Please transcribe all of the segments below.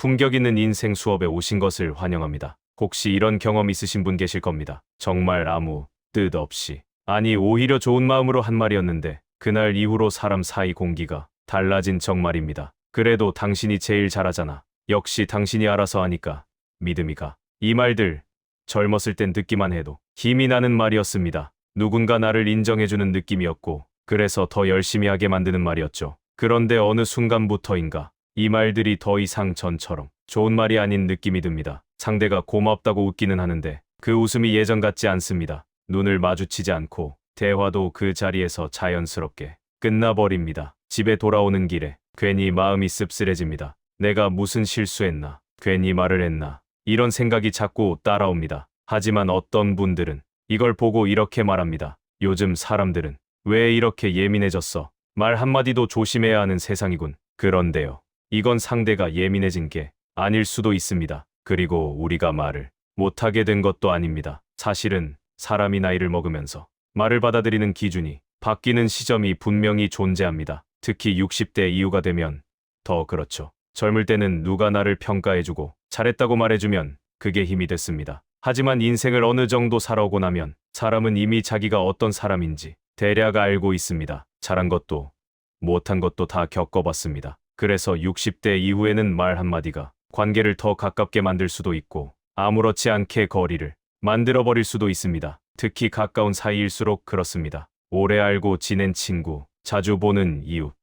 품격 있는 인생 수업에 오신 것을 환영합니다. 혹시 이런 경험 있으신 분 계실 겁니다. 정말 아무 뜻 없이, 아니 오히려 좋은 마음으로 한 말이었는데 그날 이후로 사람 사이 공기가 달라진 적 말입니다. 그래도 당신이 제일 잘하잖아. 역시 당신이 알아서 하니까 믿음이 가. 이 말들 젊었을 땐 듣기만 해도 힘이 나는 말이었습니다. 누군가 나를 인정해주는 느낌이었고 그래서 더 열심히 하게 만드는 말이었죠. 그런데 어느 순간부터인가 이 말들이 더 이상 전처럼 좋은 말이 아닌 느낌이 듭니다. 상대가 고맙다고 웃기는 하는데 그 웃음이 예전 같지 않습니다. 눈을 마주치지 않고 대화도 그 자리에서 자연스럽게 끝나버립니다. 집에 돌아오는 길에 괜히 마음이 씁쓸해집니다. 내가 무슨 실수했나? 괜히 말을 했나? 이런 생각이 자꾸 따라옵니다. 하지만 어떤 분들은 이걸 보고 이렇게 말합니다. 요즘 사람들은 왜 이렇게 예민해졌어? 말 한마디도 조심해야 하는 세상이군. 그런데요. 이건 상대가 예민해진 게 아닐 수도 있습니다. 그리고 우리가 말을 못하게 된 것도 아닙니다. 사실은 사람이 나이를 먹으면서 말을 받아들이는 기준이 바뀌는 시점이 분명히 존재합니다. 특히 60대 이후가 되면 더 그렇죠. 젊을 때는 누가 나를 평가해주고 잘했다고 말해주면 그게 힘이 됐습니다. 하지만 인생을 어느 정도 살아오고 나면 사람은 이미 자기가 어떤 사람인지 대략 알고 있습니다. 잘한 것도 못한 것도 다 겪어봤습니다. 그래서 60대 이후에는 말 한마디가 관계를 더 가깝게 만들 수도 있고 아무렇지 않게 거리를 만들어버릴 수도 있습니다. 특히 가까운 사이일수록 그렇습니다. 오래 알고 지낸 친구, 자주 보는 이웃,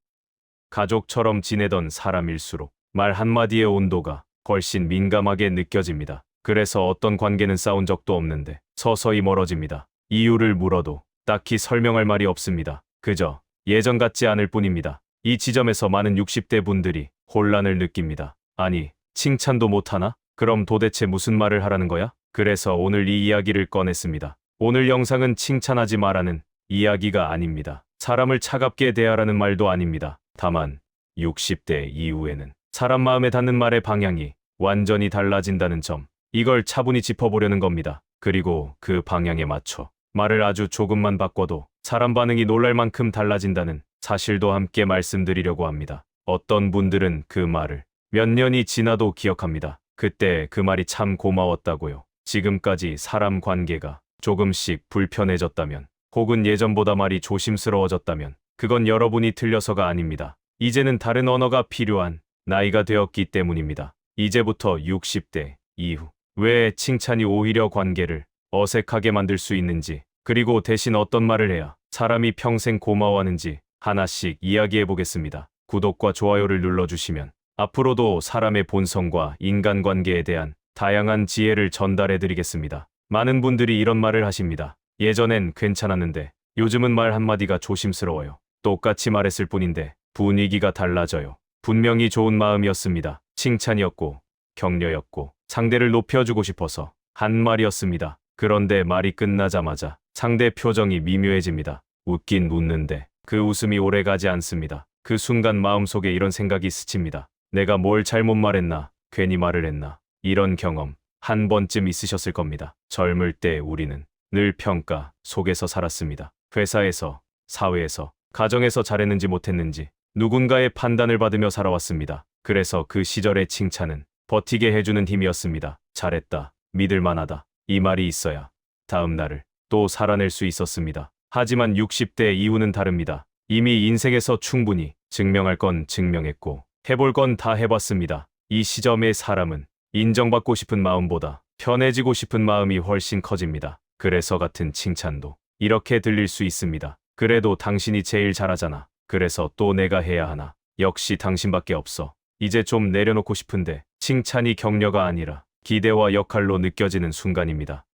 가족처럼 지내던 사람일수록 말 한마디의 온도가 훨씬 민감하게 느껴집니다. 그래서 어떤 관계는 싸운 적도 없는데 서서히 멀어집니다. 이유를 물어도 딱히 설명할 말이 없습니다. 그저 예전 같지 않을 뿐입니다. 이 지점에서 많은 60대 분들이 혼란을 느낍니다. 아니, 칭찬도 못하나? 그럼 도대체 무슨 말을 하라는 거야? 그래서 오늘 이 이야기를 꺼냈습니다. 오늘 영상은 칭찬하지 말라는 이야기가 아닙니다. 사람을 차갑게 대하라는 말도 아닙니다. 다만 60대 이후에는 사람 마음에 닿는 말의 방향이 완전히 달라진다는 점, 이걸 차분히 짚어보려는 겁니다. 그리고 그 방향에 맞춰 말을 아주 조금만 바꿔도 사람 반응이 놀랄 만큼 달라진다는 사실도 함께 말씀드리려고 합니다. 어떤 분들은 그 말을 몇 년이 지나도 기억합니다. 그때 그 말이 참 고마웠다고요. 지금까지 사람 관계가 조금씩 불편해졌다면, 혹은 예전보다 말이 조심스러워졌다면 그건 여러분이 틀려서가 아닙니다. 이제는 다른 언어가 필요한 나이가 되었기 때문입니다. 이제부터 60대 이후 왜 칭찬이 오히려 관계를 어색하게 만들 수 있는지, 그리고 대신 어떤 말을 해야 사람이 평생 고마워하는지 하나씩 이야기해 보겠습니다. 구독과 좋아요를 눌러주시면 앞으로도 사람의 본성과 인간관계에 대한 다양한 지혜를 전달해 드리겠습니다. 많은 분들이 이런 말을 하십니다. 예전엔 괜찮았는데 요즘은 말 한마디가 조심스러워요. 똑같이 말했을 뿐인데 분위기가 달라져요. 분명히 좋은 마음이었습니다. 칭찬이었고 격려였고 상대를 높여주고 싶어서 한 말이었습니다. 그런데 말이 끝나자마자 상대 표정이 미묘해집니다. 웃긴 웃는데 그 웃음이 오래가지 않습니다. 그 순간 마음속에 이런 생각이 스칩니다. 내가 뭘 잘못 말했나? 괜히 말을 했나? 이런 경험 한 번쯤 있으셨을 겁니다. 젊을 때 우리는 늘 평가 속에서 살았습니다. 회사에서, 사회에서, 가정에서 잘했는지 못했는지 누군가의 판단을 받으며 살아왔습니다. 그래서 그 시절의 칭찬은 버티게 해주는 힘이었습니다. 잘했다, 믿을만하다, 이 말이 있어야 다음 날을 또 살아낼 수 있었습니다. 하지만 60대 이후는 다릅니다. 이미 인생에서 충분히 증명할 건 증명했고 해볼 건 다 해봤습니다. 이 시점의 사람은 인정받고 싶은 마음보다 편해지고 싶은 마음이 훨씬 커집니다. 그래서 같은 칭찬도 이렇게 들릴 수 있습니다. 그래도 당신이 제일 잘하잖아. 그래서 또 내가 해야 하나? 역시 당신밖에 없어. 이제 좀 내려놓고 싶은데. 칭찬이 격려가 아니라 기대와 역할로 느껴지는 순간입니다.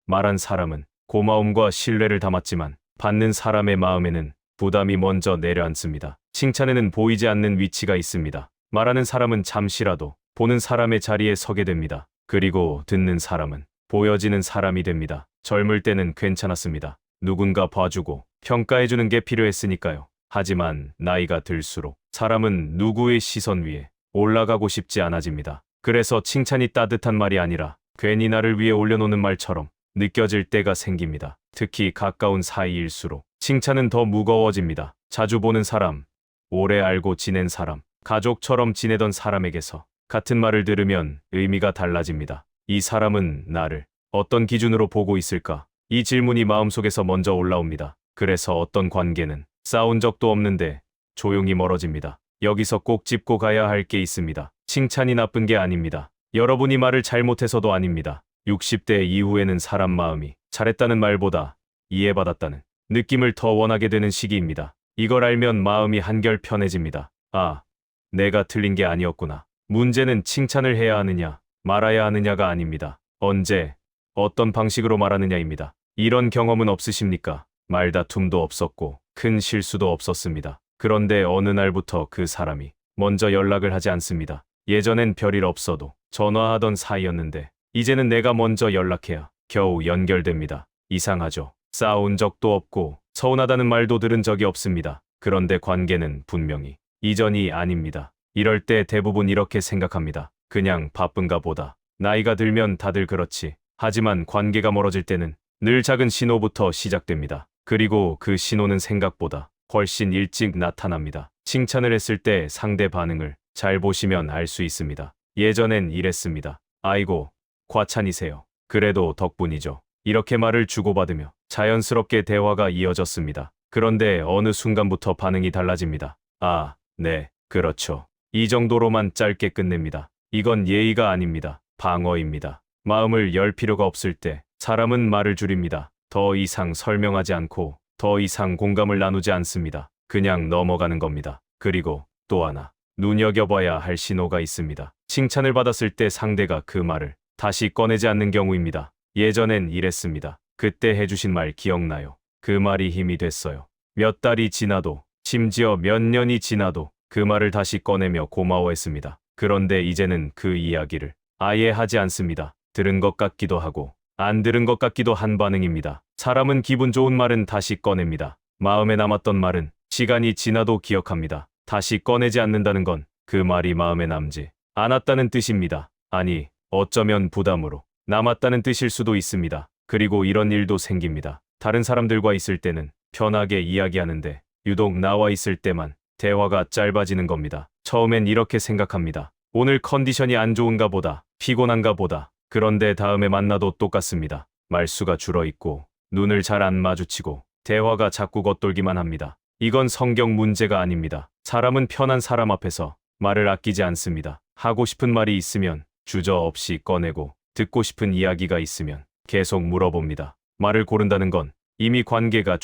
말한 사람은 고마움과 신뢰를 담았지만 받는 사람의 마음에는 부담이 먼저 내려앉습니다. 칭찬에는 보이지 않는 위치가 있습니다. 말하는 사람은 잠시라도 보는 사람의 자리에 서게 됩니다. 그리고 듣는 사람은 보여지는 사람이 됩니다. 젊을 때는 괜찮았습니다. 누군가 봐주고 평가해주는 게 필요했으니까요. 하지만 나이가 들수록 사람은 누구의 시선 위에 올라가고 싶지 않아집니다. 그래서 칭찬이 따뜻한 말이 아니라 괜히 나를 위해 올려놓는 말처럼 느껴질 때가 생깁니다. 특히 가까운 사이일수록 칭찬은 더 무거워집니다. 자주 보는 사람, 오래 알고 지낸 사람, 가족처럼 지내던 사람에게서 같은 말을 들으면 의미가 달라집니다. 이 사람은 나를 어떤 기준으로 보고 있을까? 이 질문이 마음속에서 먼저 올라옵니다. 그래서 어떤 관계는 싸운 적도 없는데 조용히 멀어집니다. 여기서 꼭 짚고 가야 할 게 있습니다. 칭찬이 나쁜 게 아닙니다. 여러분이 말을 잘못해서도 아닙니다. 60대 이후에는 사람 마음이 잘했다는 말보다 이해받았다는 느낌을 더 원하게 되는 시기입니다. 이걸 알면 마음이 한결 편해집니다. 아, 내가 틀린 게 아니었구나. 문제는 칭찬을 해야 하느냐, 말아야 하느냐가 아닙니다. 언제, 어떤 방식으로 말하느냐입니다. 이런 경험은 없으십니까? 말다툼도 없었고 큰 실수도 없었습니다. 그런데 어느 날부터 그 사람이 먼저 연락을 하지 않습니다. 예전엔 별일 없어도 전화하던 사이였는데 이제는 내가 먼저 연락해야 겨우 연결됩니다. 이상하죠? 싸운 적도 없고 서운하다는 말도 들은 적이 없습니다. 그런데 관계는 분명히 이전이 아닙니다. 이럴 때 대부분 이렇게 생각합니다. 그냥 바쁜가 보다. 나이가 들면 다들 그렇지. 하지만 관계가 멀어질 때는 늘 작은 신호부터 시작됩니다. 그리고 그 신호는 생각보다 훨씬 일찍 나타납니다. 칭찬을 했을 때 상대 반응을 잘 보시면 알 수 있습니다. 예전엔 이랬습니다. 아이고, 과찬이세요. 그래도 덕분이죠. 이렇게 말을 주고받으며 자연스럽게 대화가 이어졌습니다. 그런데 어느 순간부터 반응이 달라집니다. 아, 네, 그렇죠. 이 정도로만 짧게 끝냅니다. 이건 예의가 아닙니다. 방어입니다. 마음을 열 필요가 없을 때 사람은 말을 줄입니다. 더 이상 설명하지 않고 더 이상 공감을 나누지 않습니다. 그냥 넘어가는 겁니다. 그리고 또 하나, 눈여겨봐야 할 신호가 있습니다. 칭찬을 받았을 때 상대가 그 말을 다시 꺼내지 않는 경우입니다. 예전엔 이랬습니다. 그때 해주신 말 기억나요? 그 말이 힘이 됐어요. 몇 달이 지나도, 심지어 몇 년이 지나도 그 말을 다시 꺼내며 고마워했습니다. 그런데 이제는 그 이야기를 아예 하지 않습니다. 들은 것 같기도 하고 안 들은 것 같기도 한 반응입니다. 사람은 기분 좋은 말은 다시 꺼냅니다. 마음에 남았던 말은 시간이 지나도 기억합니다. 다시 꺼내지 않는다는 건 그 말이 마음에 남지 않았다는 뜻입니다. 아니, 어쩌면 부담으로 남았다는 뜻일 수도 있습니다. 그리고 이런 일도 생깁니다. 다른 사람들과 있을 때는 편하게 이야기하는데 유독 나와 있을 때만 대화가 짧아지는 겁니다. 처음엔 이렇게 생각합니다. 오늘 컨디션이 안 좋은가 보다, 피곤한가 보다. 그런데 다음에 만나도 똑같습니다. 말수가 줄어있고 눈을 잘 안 마주치고 대화가 자꾸 겉돌기만 합니다. 이건 성격 문제가 아닙니다. 사람은 편한 사람 앞에서 말을 아끼지 않습니다. 하고 싶은 말이 있으면 주저없이 꺼내고 듣고 싶은 이야기가 있으면 계속 물어봅니다. 말을 고른다는 건 이미 관계가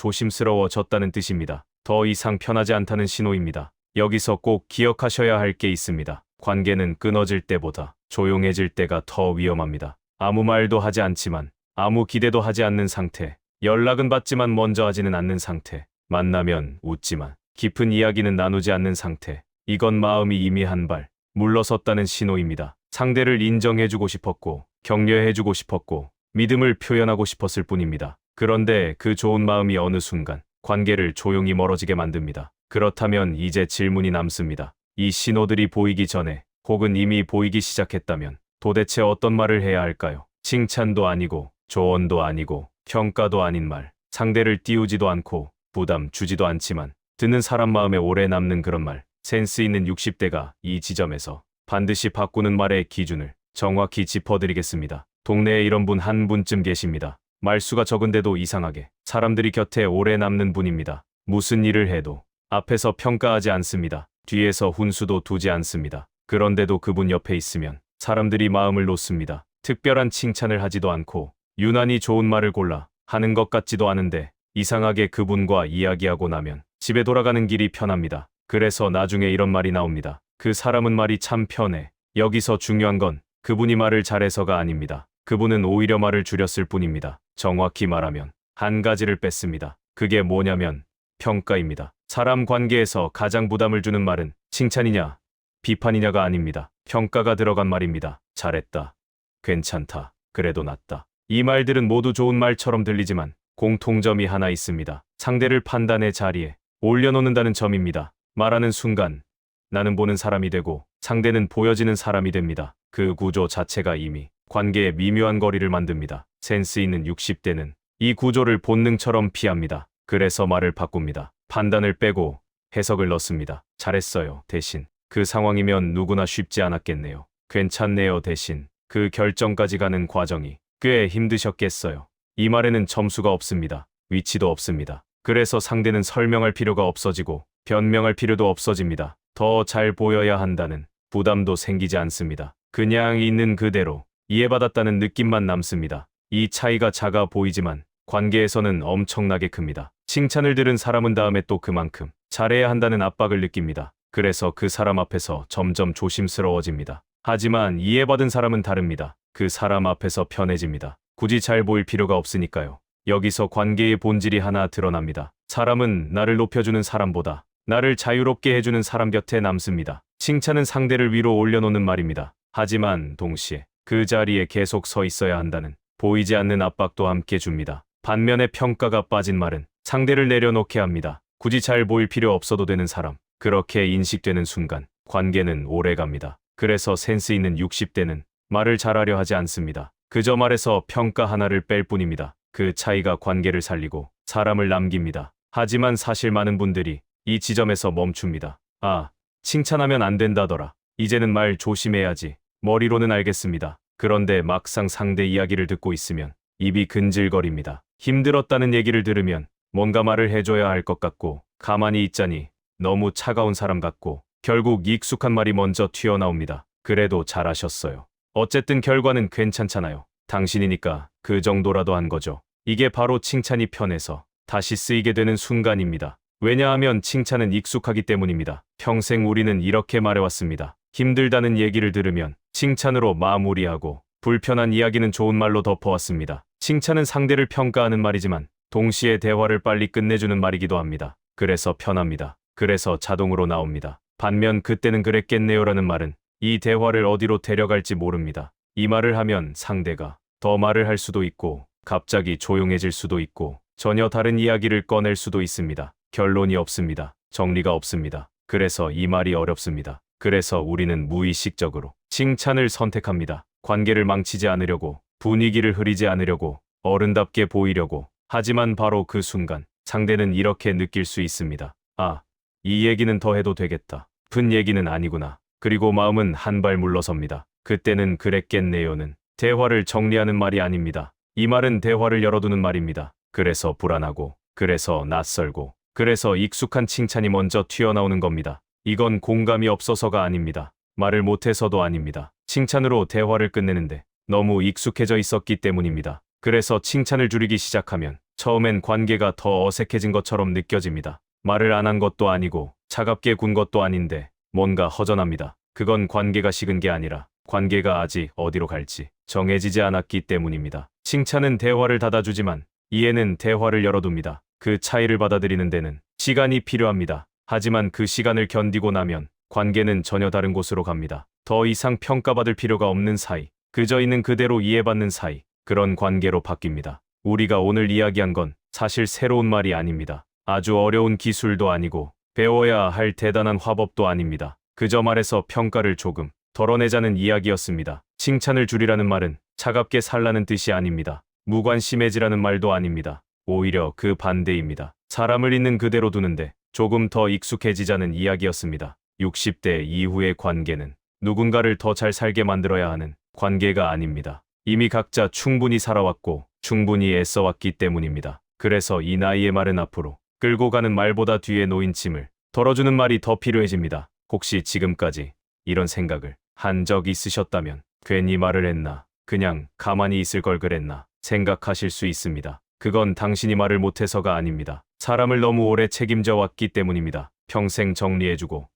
조심스러워졌다는 뜻입니다. 더 이상 편하지 않다는 신호입니다. 여기서 꼭 기억하셔야 할 게 있습니다. 관계는 끊어질 때보다 조용해질 때가 더 위험합니다. 아무 말도 하지 않지만 아무 기대도 하지 않는 상태, 연락은 받지만 먼저 하지는 않는 상태, 만나면 웃지만 깊은 이야기는 나누지 않는 상태, 이건 마음이 이미 한 발 물러섰다는 신호입니다. 상대를 인정해주고 싶었고 격려해주고 싶었고 믿음을 표현하고 싶었을 뿐입니다. 그런데 그 좋은 마음이 어느 순간 관계를 조용히 멀어지게 만듭니다. 그렇다면 이제 질문이 남습니다. 이 신호들이 보이기 전에 혹은 이미 보이기 시작했다면 도대체 어떤 말을 해야 할까요? 칭찬도 아니고 조언도 아니고 평가도 아닌 말, 상대를 띄우지도 않고 부담 주지도 않지만 듣는 사람 마음에 오래 남는 그런 말. 센스 있는 60대가 이 지점에서 반드시 바꾸는 말의 기준을 정확히 짚어드리겠습니다. 동네에 이런 분 한 분쯤 계십니다. 말수가 적은데도 이상하게 사람들이 곁에 오래 남는 분입니다. 무슨 일을 해도 앞에서 평가하지 않습니다. 뒤에서 훈수도 두지 않습니다. 그런데도 그분 옆에 있으면 사람들이 마음을 놓습니다. 특별한 칭찬을 하지도 않고 유난히 좋은 말을 골라 하는 것 같지도 않은데 이상하게 그분과 이야기하고 나면 집에 돌아가는 길이 편합니다. 그래서 나중에 이런 말이 나옵니다. 그 사람은 말이 참 편해. 여기서 중요한 건 그분이 말을 잘해서가 아닙니다. 그분은 오히려 말을 줄였을 뿐입니다. 정확히 말하면 한 가지를 뺐습니다. 그게 뭐냐면 평가입니다. 사람 관계에서 가장 부담을 주는 말은 칭찬이냐, 비판이냐가 아닙니다. 평가가 들어간 말입니다. 잘했다, 괜찮다, 그래도 낫다. 이 말들은 모두 좋은 말처럼 들리지만 공통점이 하나 있습니다. 상대를 판단의 자리에 올려놓는다는 점입니다. 말하는 순간 나는 보는 사람이 되고 상대는 보여지는 사람이 됩니다. 그 구조 자체가 이미 관계에 미묘한 거리를 만듭니다. 센스 있는 60대는 이 구조를 본능처럼 피합니다. 그래서 말을 바꿉니다. 판단을 빼고 해석을 넣습니다. 잘했어요. 대신 그 상황이면 누구나 쉽지 않았겠네요. 괜찮네요. 대신 그 결정까지 가는 과정이 꽤 힘드셨겠어요. 이 말에는 점수가 없습니다. 위치도 없습니다. 그래서 상대는 설명할 필요가 없어지고 변명할 필요도 없어집니다. 더 잘 보여야 한다는 부담도 생기지 않습니다. 그냥 있는 그대로 이해받았다는 느낌만 남습니다. 이 차이가 작아 보이지만 관계에서는 엄청나게 큽니다. 칭찬을 들은 사람은 다음에 또 그만큼 잘해야 한다는 압박을 느낍니다. 그래서 그 사람 앞에서 점점 조심스러워집니다. 하지만 이해받은 사람은 다릅니다. 그 사람 앞에서 편해집니다. 굳이 잘 보일 필요가 없으니까요. 여기서 관계의 본질이 하나 드러납니다. 사람은 나를 높여주는 사람보다 나를 자유롭게 해주는 사람 곁에 남습니다. 칭찬은 상대를 위로 올려놓는 말입니다. 하지만 동시에 그 자리에 계속 서 있어야 한다는 보이지 않는 압박도 함께 줍니다. 반면에 평가가 빠진 말은 상대를 내려놓게 합니다. 굳이 잘 보일 필요 없어도 되는 사람. 그렇게 인식되는 순간 관계는 오래갑니다. 그래서 센스 있는 60대는 말을 잘하려 하지 않습니다. 그저 말에서 평가 하나를 뺄 뿐입니다. 그 차이가 관계를 살리고 사람을 남깁니다. 하지만 사실 많은 분들이 이 지점에서 멈춥니다. 아, 칭찬하면 안 된다더라. 이제는 말 조심해야지. 머리로는 알겠습니다. 그런데 막상 상대 이야기를 듣고 있으면 입이 근질거립니다. 힘들었다는 얘기를 들으면 뭔가 말을 해줘야 할 것 같고 가만히 있자니 너무 차가운 사람 같고 결국 익숙한 말이 먼저 튀어나옵니다. 그래도 잘하셨어요. 어쨌든 결과는 괜찮잖아요. 당신이니까 그 정도라도 한 거죠. 이게 바로 칭찬이 편해서 다시 쓰이게 되는 순간입니다. 왜냐하면 칭찬은 익숙하기 때문입니다. 평생 우리는 이렇게 말해왔습니다. 힘들다는 얘기를 들으면 칭찬으로 마무리하고 불편한 이야기는 좋은 말로 덮어왔습니다. 칭찬은 상대를 평가하는 말이지만 동시에 대화를 빨리 끝내주는 말이기도 합니다. 그래서 편합니다. 그래서 자동으로 나옵니다. 반면 그때는 그랬겠네요라는 말은 이 대화를 어디로 데려갈지 모릅니다. 이 말을 하면 상대가 더 말을 할 수도 있고 갑자기 조용해질 수도 있고 전혀 다른 이야기를 꺼낼 수도 있습니다. 결론이 없습니다. 정리가 없습니다. 그래서 이 말이 어렵습니다. 그래서 우리는 무의식적으로 칭찬을 선택합니다. 관계를 망치지 않으려고, 분위기를 흐리지 않으려고, 어른답게 보이려고. 하지만 바로 그 순간 상대는 이렇게 느낄 수 있습니다. 아, 이 얘기는 더 해도 되겠다. 픈 얘기는 아니구나. 그리고 마음은 한 발 물러섭니다. 그때는 그랬겠네요는 대화를 정리하는 말이 아닙니다. 이 말은 대화를 열어두는 말입니다. 그래서 불안하고, 그래서 낯설고, 그래서 익숙한 칭찬이 먼저 튀어나오는 겁니다. 이건 공감이 없어서가 아닙니다. 말을 못해서도 아닙니다. 칭찬으로 대화를 끝내는데 너무 익숙해져 있었기 때문입니다. 그래서 칭찬을 줄이기 시작하면 처음엔 관계가 더 어색해진 것처럼 느껴집니다. 말을 안 한 것도 아니고 차갑게 군 것도 아닌데 뭔가 허전합니다. 그건 관계가 식은 게 아니라 관계가 아직 어디로 갈지 정해지지 않았기 때문입니다. 칭찬은 대화를 닫아주지만 이해는 대화를 열어둡니다. 그 차이를 받아들이는 데는 시간이 필요합니다. 하지만 그 시간을 견디고 나면 관계는 전혀 다른 곳으로 갑니다. 더 이상 평가받을 필요가 없는 사이, 그저 있는 그대로 이해받는 사이, 그런 관계로 바뀝니다. 우리가 오늘 이야기한 건 사실 새로운 말이 아닙니다. 아주 어려운 기술도 아니고 배워야 할 대단한 화법도 아닙니다. 그저 말해서 평가를 조금 덜어내자는 이야기였습니다. 칭찬을 줄이라는 말은 차갑게 살라는 뜻이 아닙니다. 무관심해지라는 말도 아닙니다. 오히려 그 반대입니다. 사람을 있는 그대로 두는데 조금 더 익숙해지자는 이야기였습니다. 60대 이후의 관계는 누군가를 더 잘 살게 만들어야 하는 관계가 아닙니다. 이미 각자 충분히 살아왔고 충분히 애써왔기 때문입니다. 그래서 이 나이의 말은 앞으로 끌고 가는 말보다 뒤에 놓인 짐을 덜어주는 말이 더 필요해집니다. 혹시 지금까지 이런 생각을 한 적 있으셨다면 괜히 말을 했나, 그냥 가만히 있을 걸 그랬나 생각하실 수 있습니다. 그건 당신이 말을 못해서가 아닙니다. 사람을 너무 오래 책임져 왔기 때문입니다. 평생 정리해주고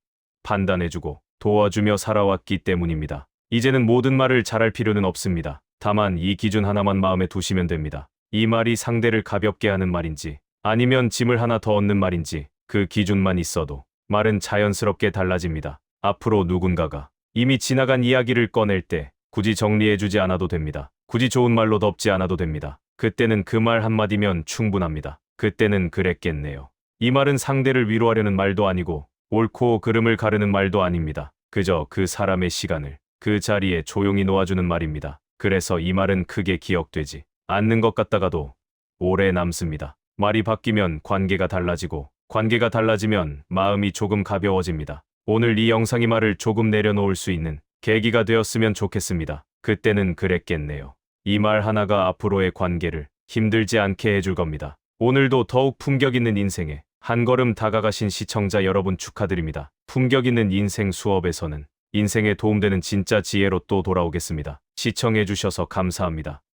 판단해주고 도와주며 살아왔기 때문입니다. 이제는 모든 말을 잘할 필요는 없습니다. 다만 이 기준 하나만 마음에 두시면 됩니다. 이 말이 상대를 가볍게 하는 말인지 아니면 짐을 하나 더 얻는 말인지 그 기준만 있어도 말은 자연스럽게 달라집니다. 앞으로 누군가가 이미 지나간 이야기를 꺼낼 때 굳이 정리해주지 않아도 됩니다. 굳이 좋은 말로 덮지 않아도 됩니다. 그때는 그 말 한마디면 충분합니다. 그때는 그랬겠네요. 이 말은 상대를 위로하려는 말도 아니고 옳고 그름을 가르는 말도 아닙니다. 그저 그 사람의 시간을 그 자리에 조용히 놓아주는 말입니다. 그래서 이 말은 크게 기억되지 않는 것 같다가도 오래 남습니다. 말이 바뀌면 관계가 달라지고 관계가 달라지면 마음이 조금 가벼워집니다. 오늘 이 영상이 말을 조금 내려놓을 수 있는 계기가 되었으면 좋겠습니다. 그때는 그랬겠네요. 이 말 하나가 앞으로의 관계를 힘들지 않게 해줄 겁니다. 오늘도 더욱 품격 있는 인생에 한 걸음 다가가신 시청자 여러분 축하드립니다. 품격 있는 인생 수업에서는 인생에 도움되는 진짜 지혜로 또 돌아오겠습니다. 시청해주셔서 감사합니다.